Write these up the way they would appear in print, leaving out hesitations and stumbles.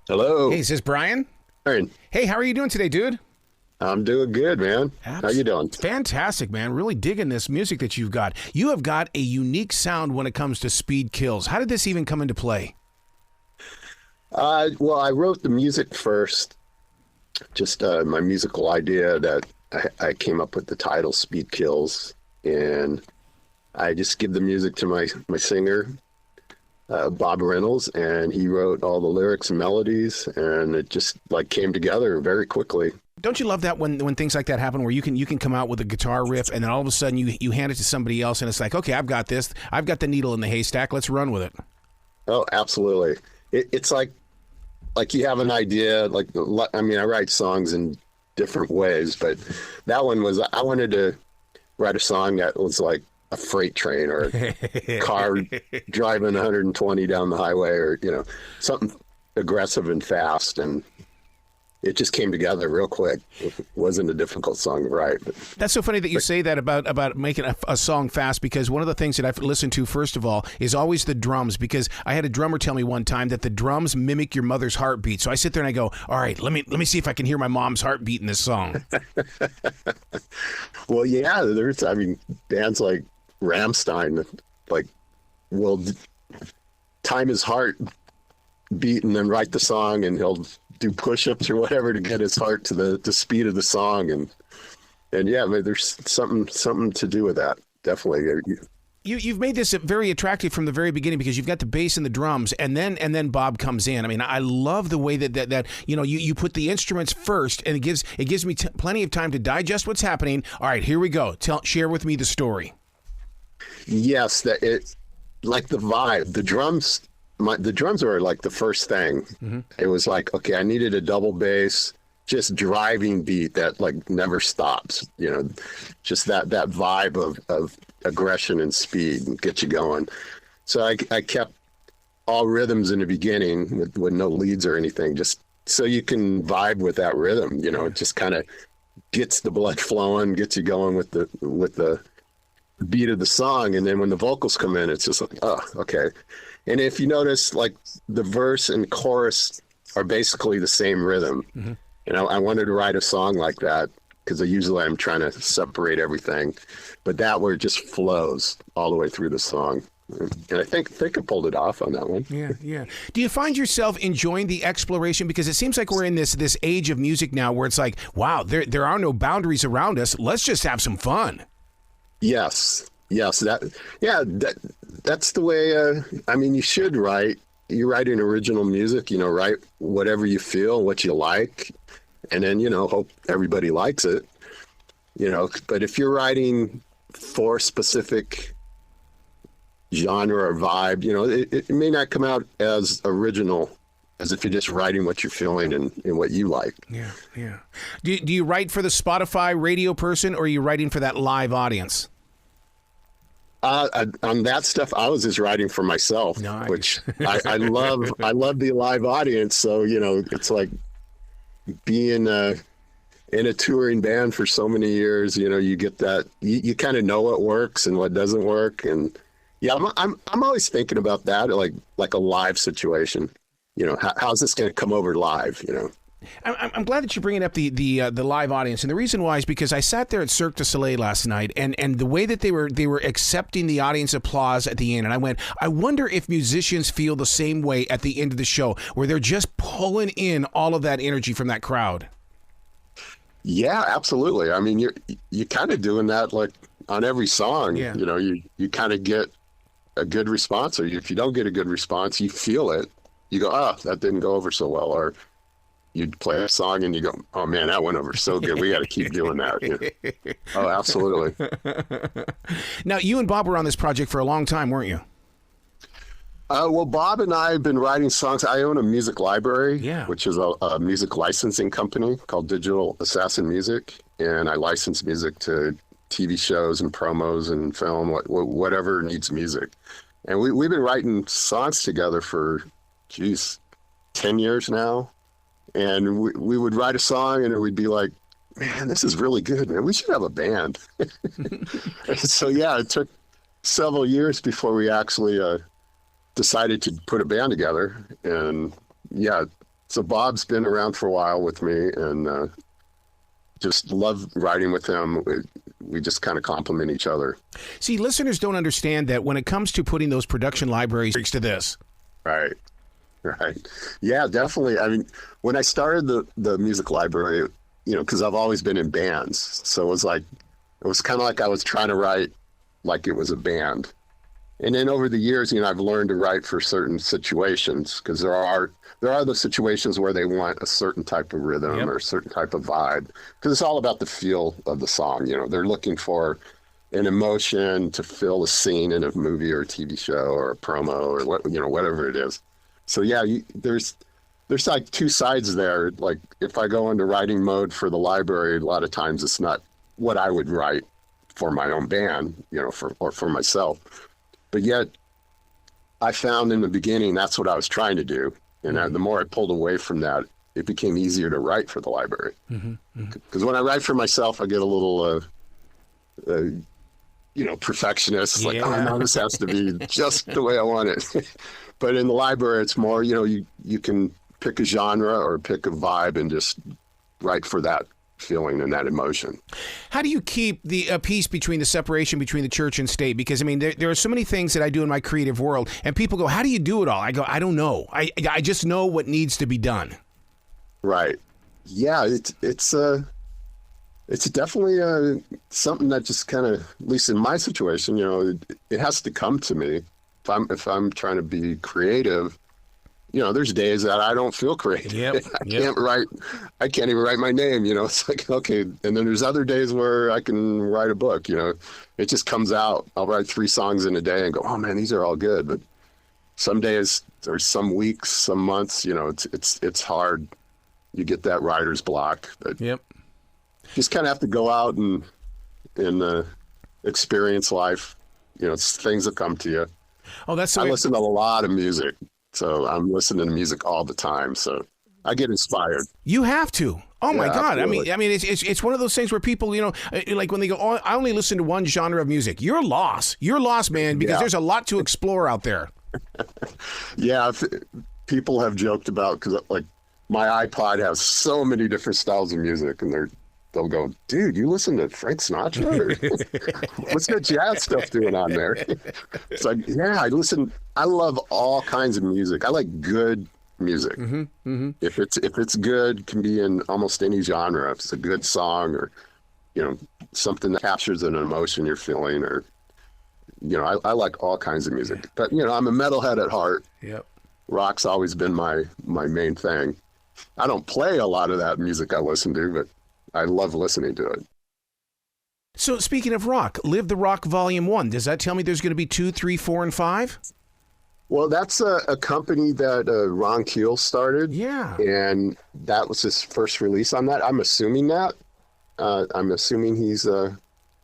Hello, Hey, is this Brian? Aaron. Hey, how are you doing today, dude? I'm doing good, man. How you doing? Fantastic, man. Really digging this music that you've got. You have got a unique sound when it comes to Speed Kills. How did this even come into play? Well, I wrote the music first, just my musical idea that I came up with the title Speed Kills, and I just give the music to my singer, Bob Reynolds, and he wrote all the lyrics and melodies, and it just like came together very quickly. Don't you love that when things like that happen where you can come out with a guitar riff and then all of a sudden you hand it to somebody else and it's like, okay, I've got this. I've got the needle in the haystack. Let's run with it. Oh, absolutely. It's like you have an idea. I mean, I write songs in different ways, but that one was I wanted to write a song that was like a freight train or a car driving 120 down the highway, or something aggressive and fast, and it just came together real quick. It wasn't a difficult song to write. But That's so funny that you say that about making a song fast, because one of the things that I've listened to, first of all, is always the drums, because I had a drummer tell me one time that the drums mimic your mother's heartbeat. So I sit there and I go, all right, let me see if I can hear my mom's heartbeat in this song. Well, yeah, I mean, bands like Rammstein, like, will time his heart beat and then write the song, and he'll do push-ups or whatever to get his heart to the speed of the song, and yeah, I mean, there's something to do with that, definitely. You've made this very attractive from the very beginning, because you've got the bass and the drums, and then Bob comes in. I mean, I love the way that you put the instruments first, and it gives me plenty of time to digest what's happening. All right, here we go. Share with me the story. Yes, that it, like the vibe, the drums. The drums were like the first thing. Mm-hmm. It was like, okay, I needed a double bass, just driving beat that like never stops. Just that vibe of aggression and speed and get you going. So I kept all rhythms in the beginning with no leads or anything, just so you can vibe with that rhythm. It just kind of gets the blood flowing, gets you going with the beat of the song, and then when the vocals come in, it's just like, oh, okay. And if you notice, like, the verse and chorus are basically the same rhythm. Mm-hmm. And I wanted to write a song like that, because usually I'm trying to separate everything, but that where it just flows all the way through the song. And I think I pulled it off on that one. Yeah. Do you find yourself enjoying the exploration? Because it seems like we're in this age of music now where it's like, wow, there are no boundaries around us. Let's just have some fun. Yes. That's the way. I mean, you should write. You write in original music. Write whatever you feel, what you like, and then hope everybody likes it. But if you're writing for specific genre or vibe, it may not come out as original as if you're just writing what you're feeling and what you like. Yeah. Do you write for the Spotify radio person, or are you writing for that live audience? On that stuff, I was just writing for myself, nice. Which I love. I love the live audience. So, it's like being in a touring band for so many years. You get that. You kind of know what works and what doesn't work. And yeah, I'm always thinking about that, like a live situation. How's this going to come over live? I'm glad that you're bringing up the live audience, and the reason why is because I sat there at Cirque du Soleil last night, and the way that they were accepting the audience applause at the end, and I went, I wonder if musicians feel the same way at the end of the show, where they're just pulling in all of that energy from that crowd. Yeah, absolutely. I mean, you're kind of doing that like on every song. Yeah. You kind of get a good response, or if you don't get a good response, you feel it. You go, that didn't go over so well, or you'd play a song and you go, oh man, that went over so good. We got to keep doing that. Oh, absolutely. Now, you and Bob were on this project for a long time, weren't you? Well, Bob and I have been writing songs. I own a music library, yeah, which is a music licensing company called Digital Assassin Music. And I license music to TV shows and promos and film, whatever needs music. And we've been writing songs together for, 10 years now. And we would write a song and it would be like, man, this is really good, man. We should have a band. So, yeah, it took several years before we actually decided to put a band together. And, yeah, So Bob's been around for a while with me, and just love writing with him. We just kind of complement each other. See, listeners don't understand that when it comes to putting those production libraries to this. Right. Right. Yeah, definitely. I mean, when I started the music library, because I've always been in bands. So it was kind of like I was trying to write like it was a band. And then over the years, I've learned to write for certain situations, because there are those situations where they want a certain type of rhythm or a certain type of vibe, because it's all about the feel of the song. They're looking for an emotion to fill a scene in a movie or a TV show or a promo or whatever it is. So yeah, there's like two sides there. Like if I go into writing mode for the library, a lot of times it's not what I would write for my own band, or for myself. But yet, I found in the beginning that's what I was trying to do, and the more I pulled away from that, it became easier to write for the library. Because when I write for myself, I get a little, perfectionist. Like, oh no, this has to be just the way I want it. But in the library, it's more, you can pick a genre or pick a vibe and just write for that feeling and that emotion. How do you keep the peace between the separation between the church and state? Because, I mean, there are so many things that I do in my creative world, and people go, how do you do it all? I go, I don't know. I just know what needs to be done. Right. Yeah, it's definitely something that just kind of, at least in my situation, it has to come to me. If I'm trying to be creative, there's days that I don't feel creative. I can't even write my name, it's like, okay. And then there's other days where I can write a book, it just comes out. I'll write 3 songs in a day and go, oh man, these are all good. But some days or some weeks, some months, it's hard. You get that writer's block. But just kind of have to go out and experience life. Things that come to you. Oh, that's I listen to a lot of music. So I'm listening to music all the time. So I get inspired. You have to. Oh my God. Absolutely. I mean, it's one of those things where people, like when they go, oh, I only listen to one genre of music. You're lost. You're lost, man, because there's a lot to explore out there. People have joked about, because like my iPod has so many different styles of music, and they'll go, dude, you listen to Frank Sinatra? What's that jazz stuff doing on there? It's like, I love all kinds of music. I like good music. If it's good, it can be in almost any genre. If it's a good song, or something that captures an emotion you're feeling, or I like all kinds of music. But I'm a metalhead at heart. Rock's always been my main thing. I don't play a lot of that music I listen to, but I love listening to it. So speaking of rock, Live the Rock Volume 1, does that tell me there's going to be 2, 3, 4, and 5? Well, that's a company that Ron Keel started. Yeah. And that was his first release on that. I'm assuming that. I'm assuming he's going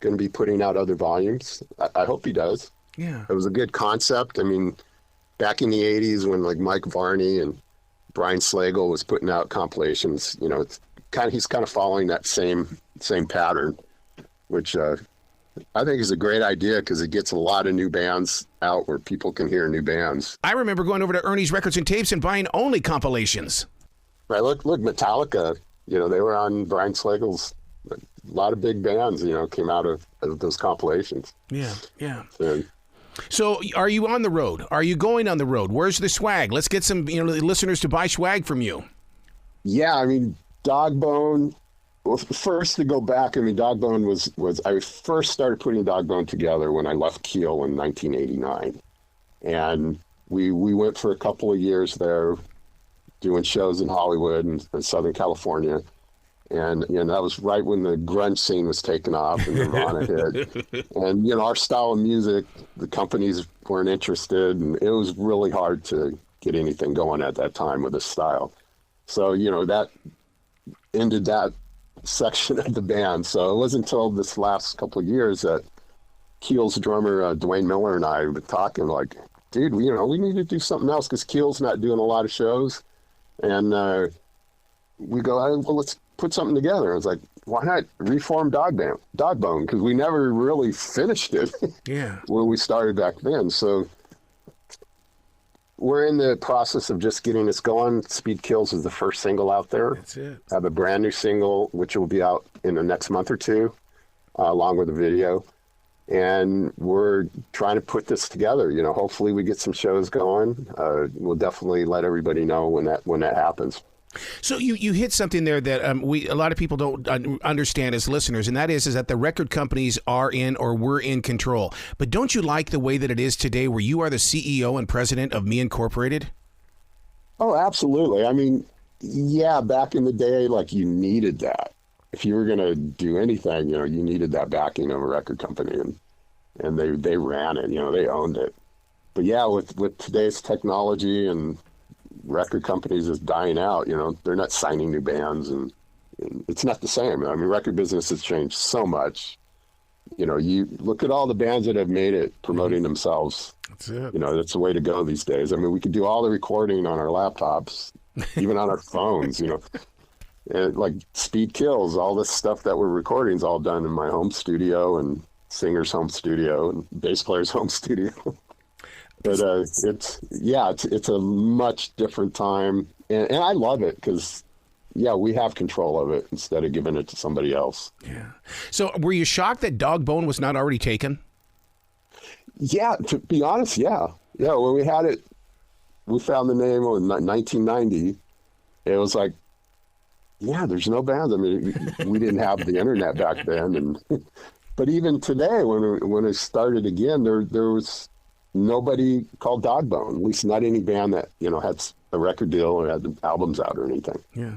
to be putting out other volumes. I hope he does. Yeah. It was a good concept. I mean, back in the 80s when like Mike Varney and Brian Slagle was putting out compilations, he's kind of following that same pattern, which I think is a great idea, because it gets a lot of new bands out where people can hear new bands. I remember going over to Ernie's Records and Tapes and buying only compilations. Right, look, Metallica, they were on Brian Slagle's. A lot of big bands, came out of those compilations. Yeah. So are you on the road? Are you going on the road? Where's the swag? Let's get some listeners to buy swag from you. Yeah, I mean, Dogbone. Well, first to go back, I mean, Dogbone was I first started putting Dogbone together when I left Keel in 1989, and we went for a couple of years there, doing shows in Hollywood and Southern California, and that was right when the grunge scene was taking off and Nirvana hit, and our style of music, the companies weren't interested, and it was really hard to get anything going at that time with this style. So that ended that section of the band. So it wasn't until this last couple of years that Keel's drummer Dwayne Miller and I were talking, like, dude, we need to do something else, because Keel's not doing a lot of shows, and we go, well, let's put something together. I was like, why not reform Dogbone? Because we never really finished it. Yeah. When we started back then. So we're in the process of just getting this going. Speed Kills is the first single out there. That's it. I have a brand new single, which will be out in the next month or two, along with a video. And we're trying to put this together. You know, hopefully we get some shows going. We'll definitely let everybody know when that happens. So you hit something there that a lot of people don't understand as listeners, and that is that the record companies are in or were in control. But don't you like the way that it is today, where you are the CEO and president of Me Incorporated? Oh, absolutely. I mean, yeah, back in the day, like, you needed that. If you were going to do anything, you know, you needed that backing of a record company, and they ran it, you know, they owned it. But yeah, with today's technology and record companies is dying out, you know, they're not signing new bands, and it's not the same. I mean, record business has changed so much. You know, you look at all the bands that have made it promoting themselves. That's it. You know, that's the way to go these days. I mean, we could do all the recording on our laptops, even on our phones, you know. And like Speed Kills, all this stuff that we're recording is all done in my home studio and singer's home studio and bass player's home studio. But it's a much different time, and I love it because, yeah, we have control of it instead of giving it to somebody else. Yeah. So were you shocked that Dogbone was not already taken? Yeah, to be honest, yeah. When we had it, we found the name in 1990. It was like, yeah, there's no bands. I mean, we didn't have the internet back then, and but even today, when it started again, there was nobody called Dogbone, at least not any band that, you know, had a record deal or had albums out or anything. Yeah.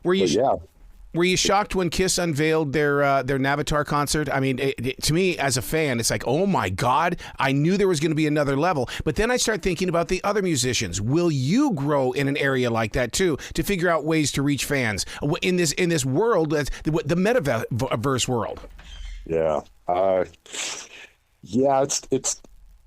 Were you shocked when Kiss unveiled their Navatar concert? I mean, to me, as a fan, it's like, oh my God, I knew there was going to be another level. But then I start thinking about the other musicians. Will you grow in an area like that too, to figure out ways to reach fans in this world, the metaverse world? Yeah. Yeah,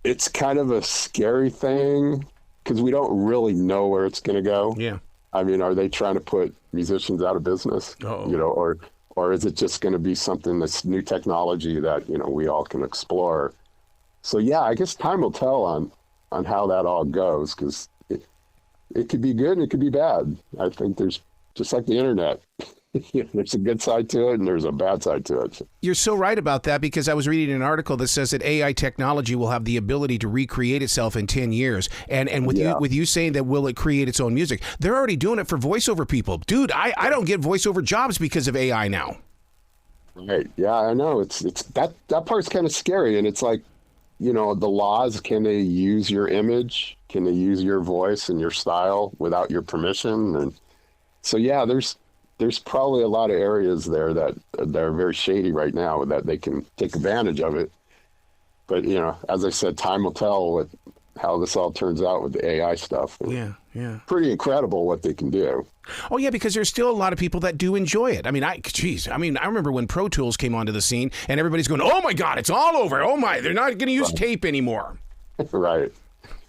it's kind of a scary thing because we don't really know where it's going to go. Yeah. I mean, are they trying to put musicians out of business? Uh-oh. You know, or is it just going to be something that's new technology that, you know, we all can explore? So yeah, I guess time will tell on how that all goes, because it could be good and it could be bad. I think there's, just like the internet, there's a good side to it and there's a bad side to it. You're so right about that, because I was reading an article that says that AI technology will have the ability to recreate itself in 10 years. And with you saying that, will it create its own music? They're already doing it for voiceover people. Dude, I don't get voiceover jobs because of AI now. Right. Yeah, I know. It's that part's kind of scary. And it's like, you know, the laws, can they use your image? Can they use your voice and your style without your permission? And so, yeah, there's probably a lot of areas there that are very shady right now that they can take advantage of it. But, you know, as I said, time will tell with how this all turns out with the AI stuff. Yeah. Pretty incredible what they can do. Oh, yeah, because there's still a lot of people that do enjoy it. I mean, I remember when Pro Tools came onto the scene and everybody's going, oh, my God, it's all over. Oh, my, they're not going to use tape anymore. Right.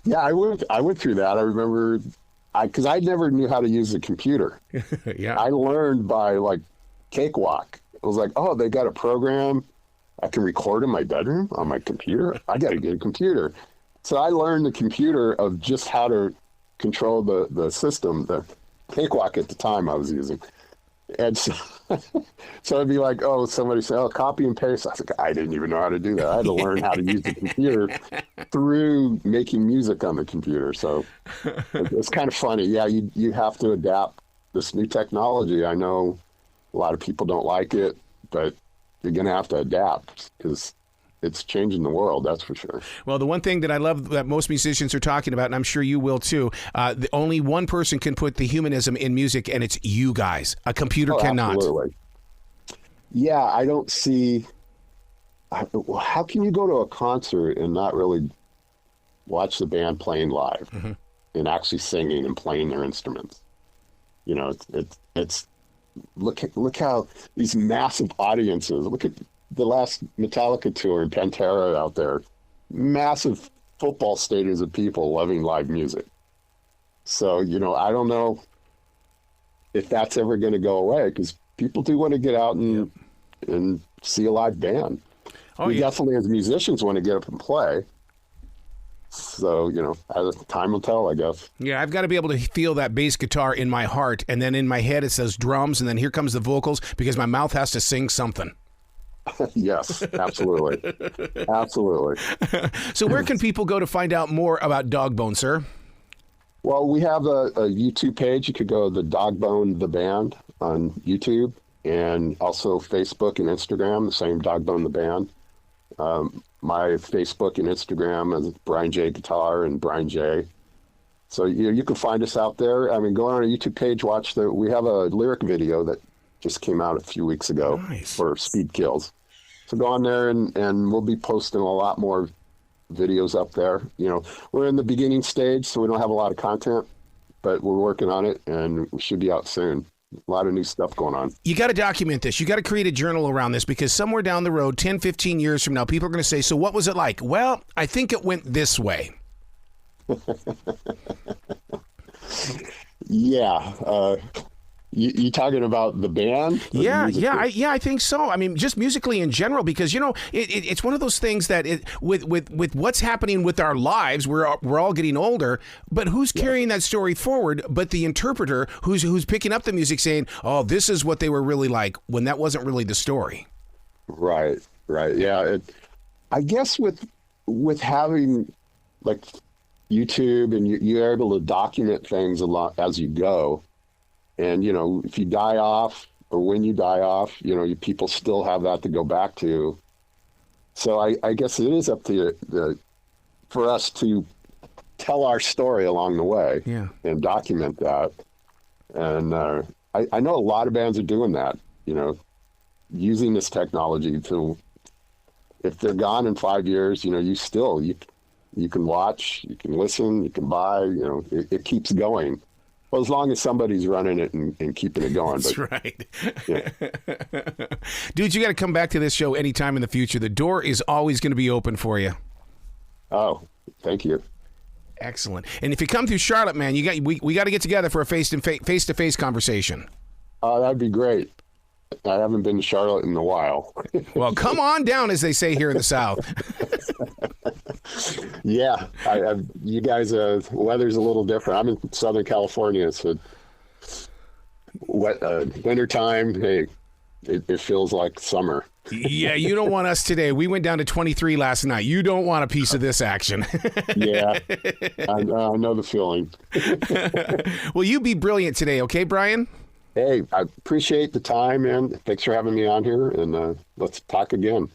Yeah, I went through that. I remember, because I never knew how to use a computer. Yeah. I learned by like Cakewalk. It was like, oh, they got a program I can record in my bedroom on my computer. I got to get a computer. So I learned the computer of just how to control the system, the Cakewalk at the time I was using. And so, so it'd be like, oh, somebody said, oh, copy and paste. I was like, I didn't even know how to do that. I had to learn how to use the computer through making music on the computer. So it's kind of funny. Yeah, you have to adapt this new technology. I know a lot of people don't like it, but you're going to have to adapt because it's changing the world, that's for sure. Well, the one thing that I love that most musicians are talking about, and I'm sure you will too, only one person can put the humanism in music, and it's you guys. A computer cannot. Absolutely. Yeah, I don't see... How can you go to a concert and not really watch the band playing live and actually singing and playing their instruments? You know, it's look how these massive audiences, look at the last Metallica tour and Pantera out there, massive football stadiums of people loving live music. So, you know, I don't know if that's ever going to go away, because people do want to get out and see a live band. We definitely, as musicians, want to get up and play. So, as time will tell, I guess. Yeah, I've got to be able to feel that bass guitar in my heart, and then in my head it says drums, and then here comes the vocals because my mouth has to sing something. Yes, absolutely. Absolutely. So where can people go to find out more about Dogbone, sir? Well, we have a YouTube page. You could go to the Dogbone the Band on YouTube, and also Facebook and Instagram, the same Dogbone the Band. My Facebook and Instagram is Brian J Guitar and Brian J. So you can find us out there. I mean, go on our YouTube page, we have a lyric video that just came out a few weeks ago. Nice. For Speed Kills. So go on there and we'll be posting a lot more videos up there. We're in the beginning stage, so we don't have a lot of content, but we're working on it and we should be out soon. A lot of new stuff going on. You got to document this. You got to create a journal around this because somewhere down the road, 10, 15 years from now, people are going to say, so what was it like? Well, I think it went this way. Yeah. You talking about the band? Yeah, I think so. I mean, just musically in general, because it's one of those things that with what's happening with our lives, we're all getting older. But who's carrying that story forward? But the interpreter, who's picking up the music, saying, "Oh, this is what they were really like," when that wasn't really the story. Right. Yeah. I guess with having like YouTube and you're able to document things a lot as you go. And, if you die off or when you die off, people still have that to go back to. So I guess it is up to for us to tell our story along the way and document that. And I know a lot of bands are doing that, using this technology to, if they're gone in 5 years, you can watch, you can listen, you can buy, it keeps going. Well, as long as somebody's running it and keeping it going. That's right. Yeah. Dude, you got to come back to this show anytime in the future. The door is always going to be open for you. Oh, thank you. Excellent. And if you come through Charlotte, man, we got to get together for a face-to-face conversation. That'd be great. I haven't been to Charlotte in a while. Well, come on down, as they say here in the South. Yeah, you guys, weather's a little different. I'm in Southern California, so wintertime, hey, it feels like summer. Yeah, you don't want us today. We went down to 23 last night. You don't want a piece of this action. Yeah, I know the feeling. Well, you be brilliant today, okay, Brian? Hey, I appreciate the time, man. Thanks for having me on here, and let's talk again.